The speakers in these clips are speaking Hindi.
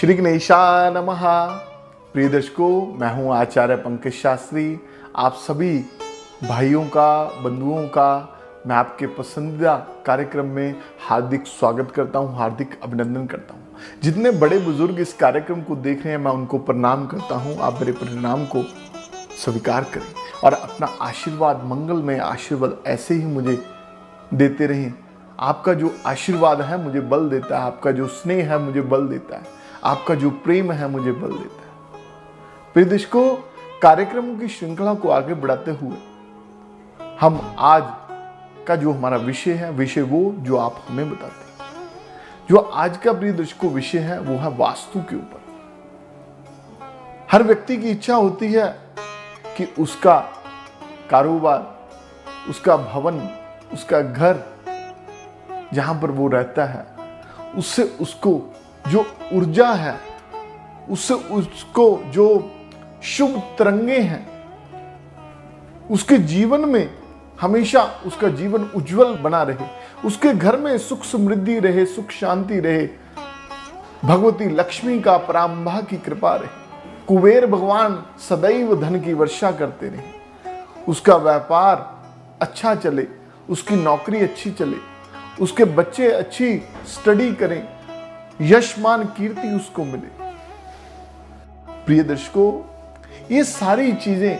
श्री गणेशाय नमः। प्रिय दर्शकों, मैं हूं आचार्य पंकज शास्त्री। आप सभी भाइयों का, बंधुओं का मैं आपके पसंदीदा कार्यक्रम में हार्दिक स्वागत करता हूं, हार्दिक अभिनंदन करता हूं। जितने बड़े बुजुर्ग इस कार्यक्रम को देख रहे हैं, मैं उनको प्रणाम करता हूं। आप मेरे प्रणाम को स्वीकार करें और अपना आशीर्वाद, मंगलमय आशीर्वाद ऐसे ही मुझे देते रहें। आपका जो आशीर्वाद है मुझे बल देता है, आपका जो स्नेह है मुझे बल देता है, आपका जो प्रेम है मुझे बल देता है। प्रिय दर्शकों, कार्यक्रमों की श्रृंखला को आगे बढ़ाते हुए हम आज का जो हमारा विषय है, विषय वो जो आप हमें बताते हैं। जो आज का प्रिय दर्शकों विषय है वो है वास्तु के ऊपर। हर व्यक्ति की इच्छा होती है कि उसका कारोबार, उसका भवन, उसका घर जहां पर वो रहता है, उससे उसको जो ऊर्जा है, उससे उसको जो शुभ तरंगे हैं, उसके जीवन में हमेशा उसका जीवन उज्जवल बना रहे, उसके घर में सुख समृद्धि रहे, सुख शांति रहे, भगवती लक्ष्मी का परांबा की कृपा रहे, कुबेर भगवान सदैव धन की वर्षा करते रहे, उसका व्यापार अच्छा चले, उसकी नौकरी अच्छी चले, उसके बच्चे अच्छी स्टडी करें, यश मान कीर्ति उसको मिले। प्रिय दर्शकों, ये सारी चीजें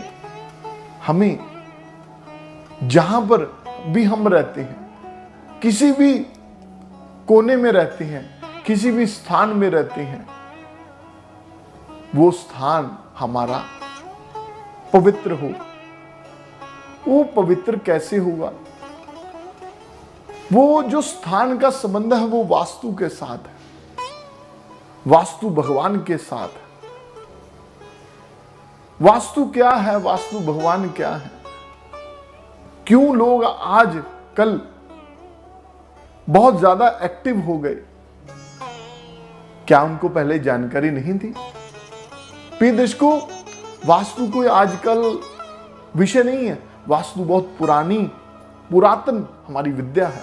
हमें जहां पर भी हम रहते हैं, किसी भी कोने में रहते हैं, किसी भी स्थान में रहते हैं, वो स्थान हमारा पवित्र हो। वो पवित्र कैसे होगा? वो जो स्थान का संबंध है वो वास्तु के साथ है, वास्तु भगवान के साथ है। वास्तु क्या है? वास्तु भगवान क्या है? क्यों लोग आज कल बहुत ज्यादा एक्टिव हो गए? क्या उनको पहले जानकारी नहीं थी? प्रिय दर्शकों, वास्तु कोई आजकल विषय नहीं है। वास्तु बहुत पुरातन हमारी विद्या है,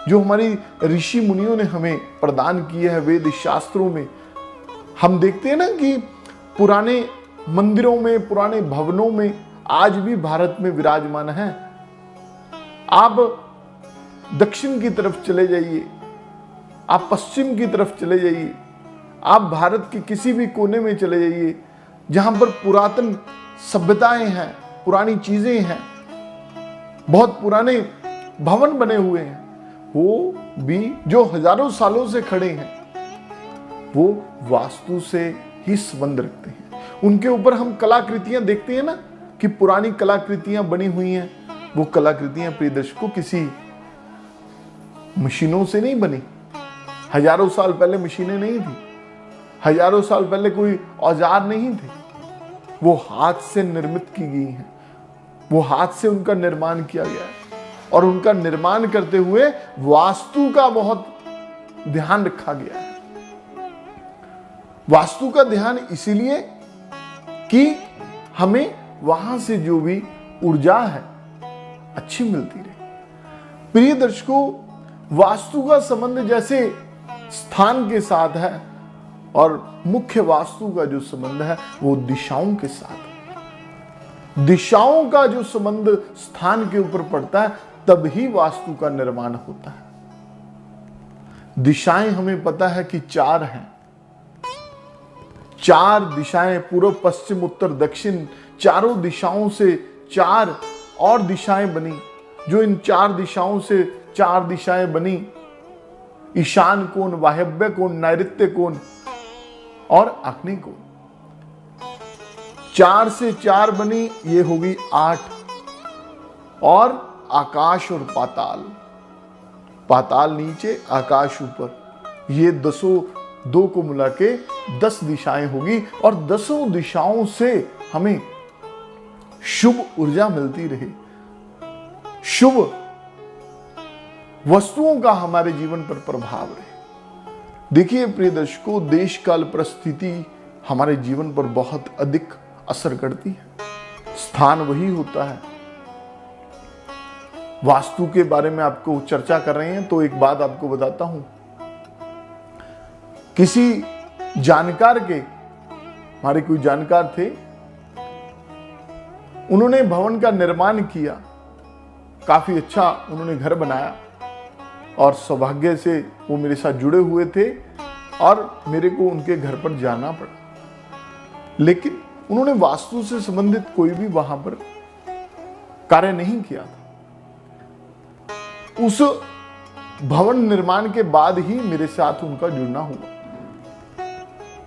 जो हमारी ऋषि मुनियों ने हमें प्रदान किए है। वेद शास्त्रों में हम देखते हैं ना कि पुराने मंदिरों में, पुराने भवनों में आज भी भारत में विराजमान है। आप दक्षिण की तरफ चले जाइए, आप पश्चिम की तरफ चले जाइए, आप भारत के किसी भी कोने में चले जाइए, जहां पर पुरातन सभ्यताएं हैं, पुरानी चीजें हैं, बहुत पुराने भवन बने हुए हैं, वो भी जो हजारों सालों से खड़े हैं, वो वास्तु से ही संबंध रखते हैं। उनके ऊपर हम कलाकृतियां देखते हैं ना कि पुरानी कलाकृतियां बनी हुई हैं। वो कलाकृतियां प्रिय दर्शकों किसी मशीनों से नहीं बनी। हजारों साल पहले मशीनें नहीं थी, हजारों साल पहले कोई औजार नहीं थे। वो हाथ से निर्मित की गई हैं, वो हाथ से उनका निर्माण किया गया है। और उनका निर्माण करते हुए वास्तु का बहुत ध्यान रखा गया है। वास्तु का ध्यान इसीलिए कि हमें वहां से जो भी ऊर्जा है अच्छी मिलती रहे। प्रिय दर्शकों, वास्तु का संबंध जैसे स्थान के साथ है, और मुख्य वास्तु का जो संबंध है वो दिशाओं के साथ है। दिशाओं का जो संबंध स्थान के ऊपर पड़ता है, तब ही वास्तु का निर्माण होता है। दिशाएं हमें पता है कि 4 हैं। 4 दिशाएं, पूर्व, पश्चिम, उत्तर, दक्षिण, चारों दिशाओं से 4 और दिशाएं बनी। जो इन 4 दिशाओं से 4 दिशाएं बनी, ईशान कोण, वायव्य कोण, नैऋत्य कोण और आग्नेय कोण। 4 से 4 बनी, ये होगी 8। और आकाश और पाताल, पाताल नीचे, आकाश ऊपर, ये 2 को मिला के 10 दिशाएं होगी। और 10 दिशाओं से हमें शुभ ऊर्जा मिलती रहे, शुभ वस्तुओं का हमारे जीवन पर प्रभाव रहे। देखिए प्रिय दर्शकों, देश काल परिस्थिति हमारे जीवन पर बहुत अधिक असर करती है। स्थान वही होता है। वास्तु के बारे में आपको चर्चा कर रहे हैं तो एक बात आपको बताता हूं। किसी जानकार के, हमारे कोई जानकार थे, उन्होंने भवन का निर्माण किया, काफी अच्छा उन्होंने घर बनाया और सौभाग्य से वो मेरे साथ जुड़े हुए थे और मेरे को उनके घर पर जाना पड़ा। लेकिन उन्होंने वास्तु से संबंधित कोई भी वहां पर कार्य नहीं किया था। उस भवन निर्माण के बाद ही मेरे साथ उनका जुड़ना हुआ।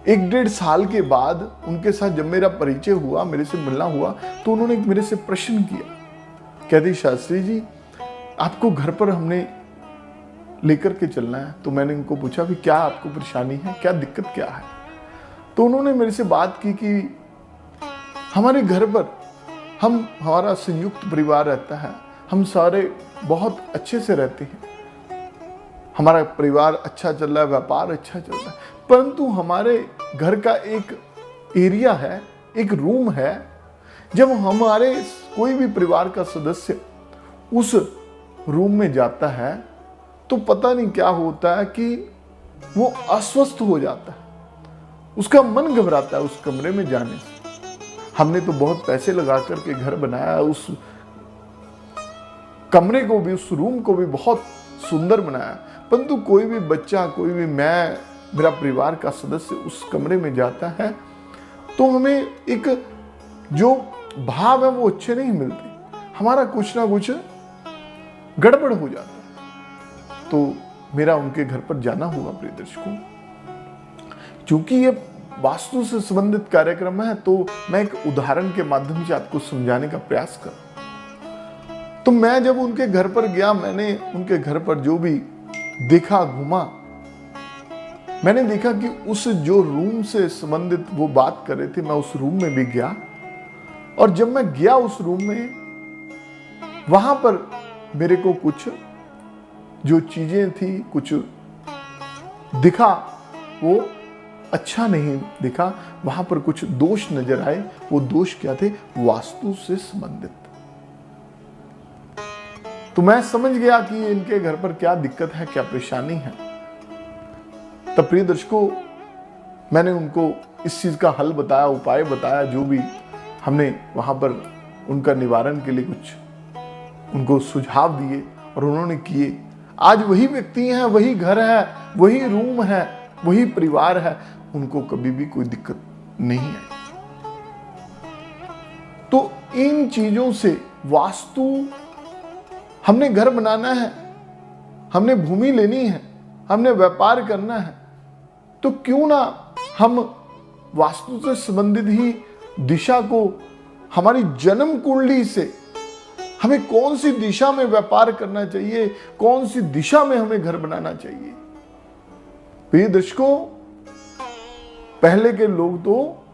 1-1.5 साल के बाद उनके साथ जब मेरा परिचय हुआ, मेरे से मिलना हुआ, तो उन्होंने मेरे से प्रश्न किया, कहती शास्त्री जी आपको घर पर हमने लेकर के चलना है। तो मैंने उनको पूछा कि क्या आपको परेशानी है, क्या दिक्कत क्या है। तो उन्होंने मेरे से बात की कि हमारे घर पर हमारा संयुक्त परिवार रहता है, हम सारे बहुत अच्छे से रहते हैं, हमारा परिवार अच्छा चल रहा है, व्यापार अच्छा चल रहा है, परंतु हमारे घर का एक एरिया है, एक रूम है, जब हमारे कोई भी परिवार का सदस्य उस रूम में जाता है तो पता नहीं क्या होता है कि वो अस्वस्थ हो जाता है, उसका मन घबराता है उस कमरे में जाने से। हमने तो बहुत पैसे लगा करके घर बनाया, उस कमरे को भी, उस रूम को भी बहुत सुंदर बनाया, परंतु कोई भी बच्चा, कोई भी मेरा परिवार का सदस्य उस कमरे में जाता है तो हमें एक जो भाव है वो अच्छे नहीं मिलते, हमारा कुछ ना कुछ गड़बड़ हो जाता है। तो मेरा उनके घर पर जाना हुआ प्रिय दर्शकों। क्योंकि ये वास्तु से संबंधित कार्यक्रम है तो मैं एक उदाहरण के माध्यम से आपको समझाने का प्रयास कर। तो मैं जब उनके घर पर गया, मैंने उनके घर पर जो भी देखा, घूमा, मैंने देखा कि उस जो रूम से संबंधित वो बात कर रहे थे, मैं उस रूम में भी गया और जब मैं गया उस रूम में, वहां पर मेरे को कुछ जो चीजें थी, कुछ दिखा, वो अच्छा नहीं दिखा, वहां पर कुछ दोष नजर आए। वो दोष क्या थे? वास्तु से संबंधित। तो मैं समझ गया कि इनके घर पर क्या दिक्कत है, क्या परेशानी है। तब प्रिय दर्शकों, मैंने उनको इस चीज का हल बताया, उपाय बताया, जो भी हमने वहां पर उनका निवारण के लिए कुछ उनको सुझाव दिए और उन्होंने किए। आज वही व्यक्ति हैं, वही घर है, वही रूम है, वही परिवार है, उनको कभी भी कोई दिक्कत नहीं है। तो इन चीजों से वास्तु, हमने घर बनाना है, हमने भूमि लेनी है, हमने व्यापार करना है, तो क्यों ना हम वास्तु से संबंधित ही दिशा को, हमारी जन्म कुंडली से हमें कौन सी दिशा में व्यापार करना चाहिए, कौन सी दिशा में हमें घर बनाना चाहिए। प्रिय दर्शकों, पहले के लोग तो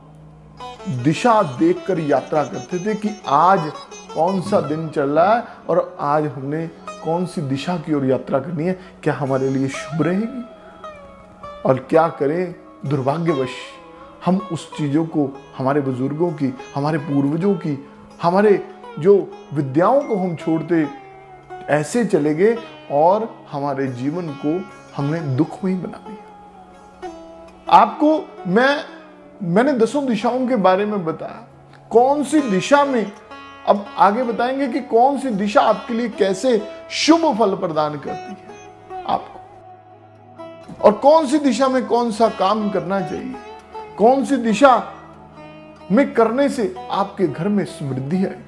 दिशा देखकर यात्रा करते थे कि आज कौन सा दिन चल रहा है और आज हमने कौन सी दिशा की ओर यात्रा करनी है, क्या हमारे लिए शुभ रहेगी और क्या करें दुर्भाग्यवश हम उस चीजों को, हमारे बुजुर्गों की, हमारे पूर्वजों की, हमारे जो विद्याओं को हम छोड़ते ऐसे चले गए और हमारे जीवन को हमने दुखमयी बना दिया। आपको मैंने 10 दिशाओं के बारे में बताया, कौन सी दिशा में, अब आगे बताएंगे कि कौन सी दिशा आपके लिए कैसे शुभ फल प्रदान करती है आपको, और कौन सी दिशा में कौन सा काम करना चाहिए, कौन सी दिशा में करने से आपके घर में समृद्धि आएगी।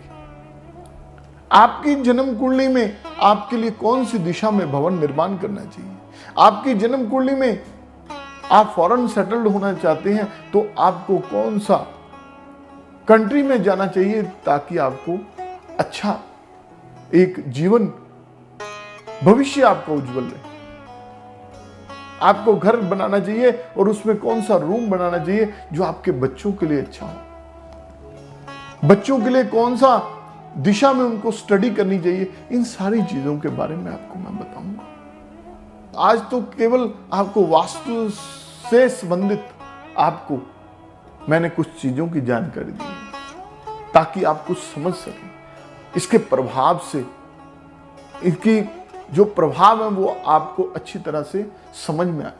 आपकी जन्म कुंडली में आपके लिए कौन सी दिशा में भवन निर्माण करना चाहिए। आपकी जन्म कुंडली में आप फॉरेन सेटल्ड होना चाहते हैं तो आपको कौन सा कंट्री में जाना चाहिए ताकि आपको अच्छा एक जीवन, भविष्य आपका उज्जवल रहे। आपको घर बनाना चाहिए और उसमें कौन सा रूम बनाना चाहिए जो आपके बच्चों के लिए अच्छा हो, बच्चों के लिए कौन सा दिशा में उनको स्टडी करनी चाहिए। इन सारी चीजों के बारे में आपको मैं बताऊंगा। आज तो केवल आपको वास्तु से संबंधित आपको मैंने कुछ चीजों की जानकारी दी ताकि आप कुछ समझ सकें, इसके प्रभाव से, इसकी जो प्रभाव है वो आपको अच्छी तरह से समझ में आए।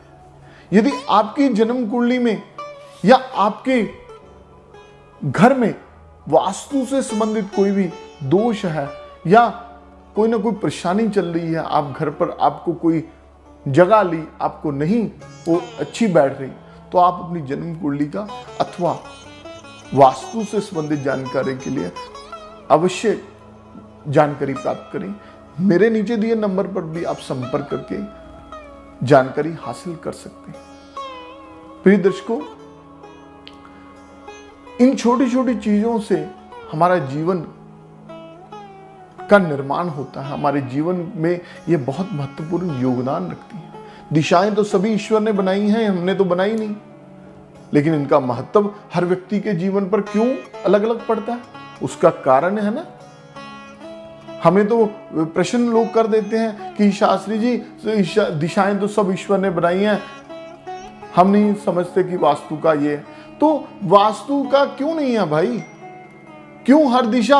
यदि आपकी जन्म कुंडली में या आपके घर में वास्तु से संबंधित कोई भी दोष है या कोई ना कोई परेशानी चल रही है, आप घर पर आपको कोई जगह ली आपको नहीं वो अच्छी बैठ रही, तो आप अपनी जन्म कुंडली का अथवा वास्तु से संबंधित जानकारी के लिए अवश्य जानकारी प्राप्त करें। मेरे नीचे दिए नंबर पर भी आप संपर्क करके जानकारी हासिल कर सकते हैं। प्रिय दर्शकों, इन छोटी छोटी चीजों से हमारा जीवन का निर्माण होता है, हमारे जीवन में ये बहुत महत्वपूर्ण योगदान रखती है। दिशाएं तो सभी ईश्वर ने बनाई हैं, हमने तो बनाई नहीं, लेकिन इनका महत्व हर व्यक्ति के जीवन पर क्यों अलग अलग पड़ता है, उसका कारण है ना। हमें तो प्रश्न लोग कर देते हैं कि शास्त्री जी दिशाएं तो सब ईश्वर ने बनाई हैं, हम नहीं समझते कि वास्तु का ये है। तो वास्तु का क्यों नहीं है भाई? क्यों हर दिशा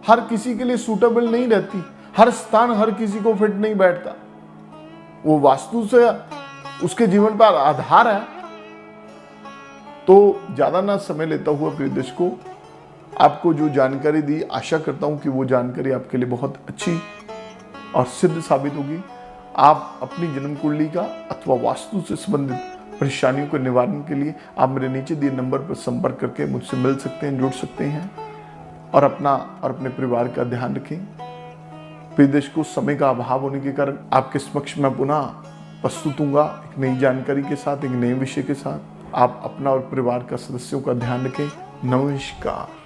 हर किसी के लिए सूटेबल नहीं रहती, हर स्थान हर किसी को फिट नहीं बैठता? वो वास्तु से उसके जीवन पर आधार है। तो ज्यादा ना समय लेता हुआ प्रिय दर्शकों, आपको जो जानकारी दी, आशा करता हूं कि वो जानकारी आपके लिए बहुत अच्छी और सिद्ध साबित होगी। आप अपनी जन्म कुंडली का अथवा वास्तु से संबंधित परेशानियों के निवारण के लिए आप मेरे नीचे दिए नंबर पर संपर्क करके मुझसे मिल सकते हैं, जुड़ सकते हैं और अपना और अपने परिवार का ध्यान रखें। प्रिय दर्शकों, समय का अभाव होने के कारण आपके समक्ष मैं पुनः प्रस्तुत हूँगा एक नई जानकारी के साथ, एक नए विषय के साथ। आप अपना और परिवार का सदस्यों का ध्यान रखें। नमस्कार।